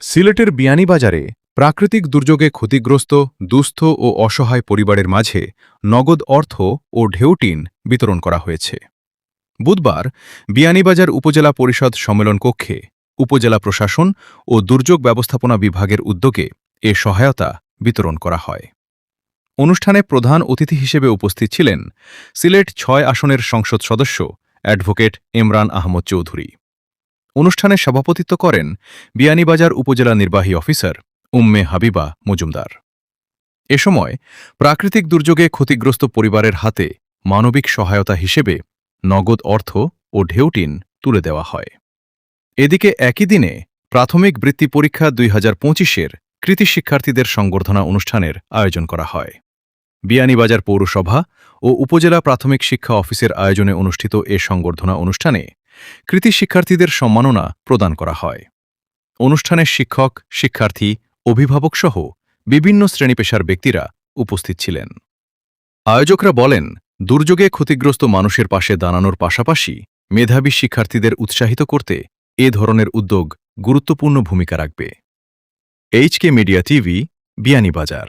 সিলেটের বিয়ানীবাজারে প্রাকৃতিক দুর্যোগে ক্ষতিগ্রস্ত দুস্থ ও অসহায় পরিবারের মাঝে নগদ অর্থ ও ঢেউটিন বিতরণ করা হয়েছে। বুধবার বিয়ানীবাজার উপজেলা পরিষদ সম্মেলন কক্ষে উপজেলা প্রশাসন ও দুর্যোগ ব্যবস্থাপনা বিভাগের উদ্যোগে এ সহায়তা বিতরণ করা হয়। অনুষ্ঠানে প্রধান অতিথি হিসেবে উপস্থিত ছিলেন সিলেট ৬ আসনের সংসদ সদস্য অ্যাডভোকেট ইমরান আহমদ চৌধুরী। অনুষ্ঠানে সভাপতিত্ব করেন বিয়ানীবাজার উপজেলা নির্বাহী অফিসার উম্মে হাবিবা মজুমদার। এ সময় প্রাকৃতিক দুর্যোগে ক্ষতিগ্রস্ত পরিবারের হাতে মানবিক সহায়তা হিসেবে নগদ অর্থ ও ঢেউটিন তুলে দেওয়া হয়। এদিকে একই দিনে প্রাথমিক বৃত্তি পরীক্ষা ২০২৫-এর কৃতী শিক্ষার্থীদের সংবর্ধনা অনুষ্ঠানের আয়োজন করা হয়। বিয়ানীবাজার পৌরসভা ও উপজেলা প্রাথমিক শিক্ষা অফিসের আয়োজনে অনুষ্ঠিত এ সংবর্ধনা অনুষ্ঠানে কৃতী শিক্ষার্থীদের সম্মাননা প্রদান করা হয়। অনুষ্ঠানে শিক্ষক, শিক্ষার্থী, অভিভাবকসহ বিভিন্ন শ্রেণীপেশার ব্যক্তিরা উপস্থিত ছিলেন। আয়োজকরা বলেন, দুর্যোগে ক্ষতিগ্রস্ত মানুষের পাশে দাঁড়ানোর পাশাপাশি মেধাবী শিক্ষার্থীদের উৎসাহিত করতে এ ধরনের উদ্যোগ গুরুত্বপূর্ণ ভূমিকা রাখবে। HK media TV, Beanibazar.